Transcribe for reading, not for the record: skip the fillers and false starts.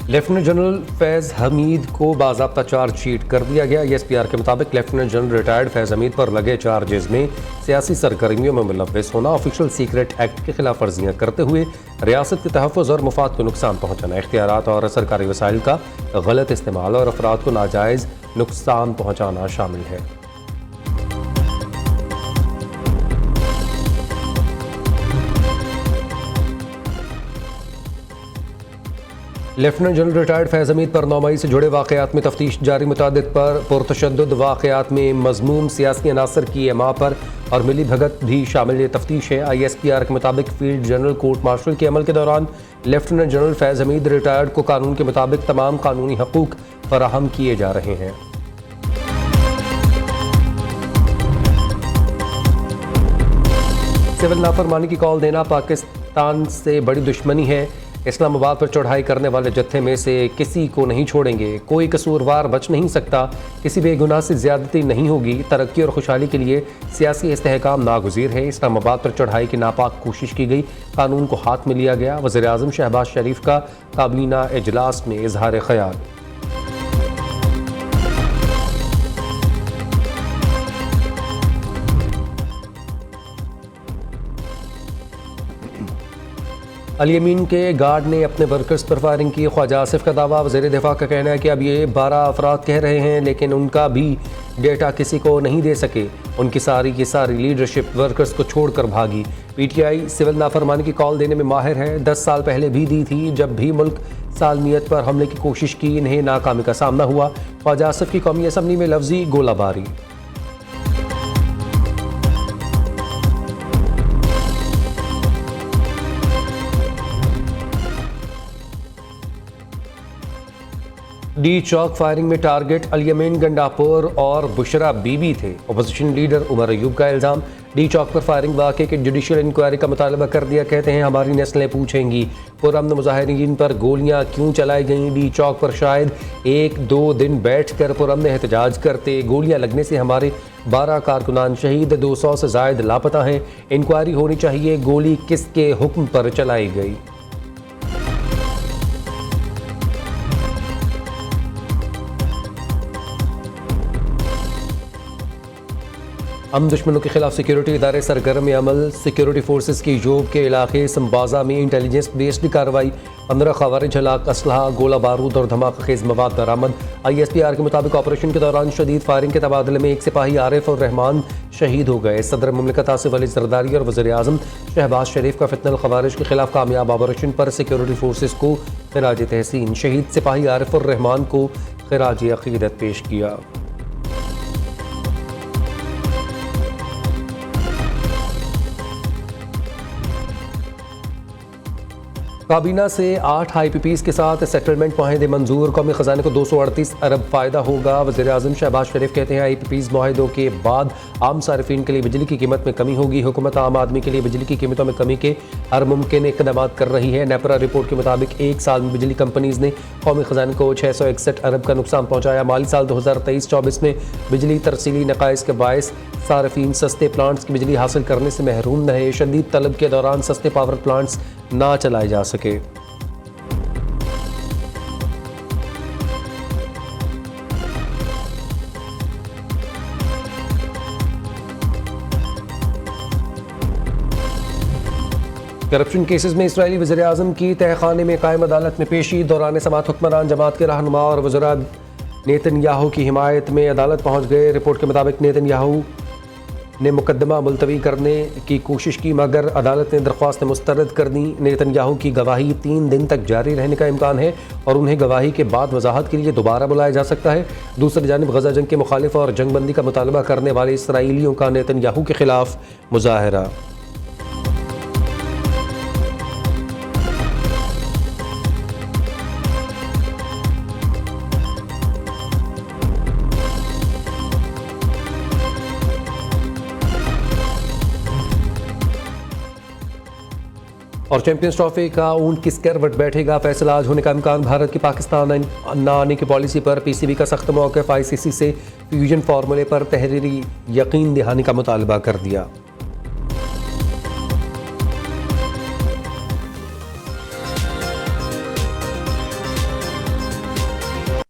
Lieutenant general फैज़ हमीद को बाज़ाब्ता chargesheet कर दिया गया। एसपीआर के मुताबिक लेफ्टिनेंट जनरल रिटायर्ड फैज़ हमीद पर लगे चार्जेस में सियासी सरगर्मियों में मुलव्वस होना, ऑफिशियल सीक्रेट एक्ट की खिलाफ वर्जियाँ करते हुए रियासत के तहफ़्फ़ुज़ और मुफाद को नुकसान पहुँचाना, इख्तियारात और सरकारी वसाइल का गलत इस्तेमाल और अफराद को नाजायज़ नुकसान पहुँचाना शामिल है। लेफ्टिनेंट जनरल रिटायर्ड फैज़ हमीद पर 9 मई से जुड़े वाक़यात में तफ्तीश जारी। मुतादिद पर पुरतशद्दुद वाक़यात में मज़मूम सियासी अनासर की एमा पर और मिली भगत भी शामिल तफ्तीश है। ISPR के मुताबिक फील्ड जनरल कोर्ट मार्शल के अमल के दौरान लेफ्टिनेंट जनरल फैज़ हमीद रिटायर्ड को कानून के मुताबिक तमाम कानूनी हकूक़ फराहम किए जा रहे हैं। सिविल नाफरमानी की कॉल देना पाकिस्तान से बड़ी दुश्मनी है। इस्लामाबाद पर चढ़ाई करने वाले जत्थे में से किसी को नहीं छोड़ेंगे। कोई कसूरवार बच नहीं सकता। किसी बेगुनाह से ज़्यादती नहीं होगी। तरक्की और खुशहाली के लिए सियासी इस्तेहकाम नागुज़ीर है। इस्लामाबाद पर चढ़ाई की नापाक कोशिश की गई, कानून को हाथ में लिया गया। वज़ीर आज़म शहबाज शरीफ का काबीना इजलास में इजहार ख्याल। अल यमीन के गार्ड ने अपने वर्कर्स पर फायरिंग की। ख्वाजा आसिफ का दावा। वज़ीर दिफा का कहना है कि अब ये 12 अफराद कह रहे हैं, लेकिन उनका भी डेटा किसी को नहीं दे सके। उनकी सारी की सारी लीडरशिप वर्कर्स को छोड़कर भागी। PTI सिविल नाफरमानी की कॉल देने में माहिर है। 10 साल पहले भी दी थी, जब भी मुल्क सालमियत पर हमले की कोशिश की, इन्हें नाकामी का सामना हुआ। ख्वाजा आसिफ की कौमी असम्बली में लफ्जी गोलाबारी। डी चौक फायरिंग में टारगेट अल यमीन, गंडापुर और बुशरा बीबी थे। अपोजिशन लीडर उमर अयूब का इल्ज़ाम। डी चौक पर फायरिंग वाक़े की जुडिशल इंक्वायरी का मुतालबा कर दिया। कहते हैं हमारी नस्लें पूछेंगी पुरअमन मुजाहिरीन पर गोलियां क्यों चलाई गईं। डी चौक पर शायद 1-2 दिन बैठ कर पुरअमन एहतजाज करते। गोलियां लगने से हमारे 12 कारकुनान शहीद, 200 से ज़ायद लापता हैं। इंक्वायरी होनी चाहिए, गोली किसके हुक्म पर चलाई गई। हम दुश्मनों के खिलाफ सिक्योरिटी इदारे सरगर्म अमल। सिक्योरिटी फोर्सेस की जोब के इलाके संबाजा में इंटेलिजेंस बेस्ड कार्रवाई। 15 खवारिज हलाक, असलहा, गोला बारूद और धमाका खेज मवाद बरामद। ISPR के मुताबिक ऑपरेशन के दौरान शदीद फायरिंग के तबादले में एक सिपाही आरिफ और रहमान शहीद हो गए। सदर मुमलिकत आसिफ अली जरदारी और वज़ीर आज़म शहबाज शरीफ का फितनल खवारिज के खिलाफ कामयाब ऑपरेशन पर सिक्योरिटी फोर्सेस को खिराज तहसीन। शहीद सिपाही आरिफ और रहमान को खिराज अक़ीदत पेश किया। काबीना से 8 IPPs के साथ सेटलमेंट माहिदे मंजूर। कौमी ख़जाने को 238 अरब फ़ायदा होगा। वज़ीर आज़म शहबाज शरीफ कहते हैं IPPs माहिदों के बाद आम सारिफिन के लिए बिजली की कीमत में कमी होगी। हुकूमत आम आदमी के लिए बिजली की कीमतों में कमी के हर मुमकिन इक़दाम कर रही है। नेपरा रिपोर्ट के मुताबिक एक साल में बिजली कंपनीज़ ने कौमी ख़जाने को 661 अरब का नुकसान पहुँचाया। माली साल 2023-24 में बिजली तरसीली नक़ाइस के बायस सारिफिन सस्ते प्लांट्स की बिजली हासिल करने से महरूम रहे। शदीद तलब के दौरान सस्ते पावर प्लांट्स ना चलाए जा सके। करप्शन केसेस में इस्राएली वज़ीर आज़म की तहखाने में कायम अदालत में पेशी। दौरान समात हुक्मरान जमात के रहनुमा और वज़रा नेतन्याहू की हिमायत में अदालत पहुँच गए। रिपोर्ट के मुताबिक नेतन्याहू ने मुकदमा मुलतवी करने की कोशिश की, मगर अदालत ने दरख्वास्त मुस्तरद कर दी। नेतन्याहू की गवाही 3 दिन तक जारी रहने का इम्कान है और उन्हें गवाही के बाद वजाहत के लिए दोबारा बुलाया जा सकता है। दूसरी जानिब गजा जंग के मुखालिफ और जंगबंदी का मुतालबा करने वाले इसराइलियों का नेतन्याहू के खिलाफ मुजाहरा। और चैंपियंस ट्रॉफी का ऊंट किस करवट बैठेगा, फैसला आज होने का इम्कान। भारत की पाकिस्तान न आने की पॉलिसी पर PCB का सख्त मौक़िफ़। ICC से फ्यूजन फार्मूले पर तहरीरी यकीन दहानी का मुतालबा कर दिया।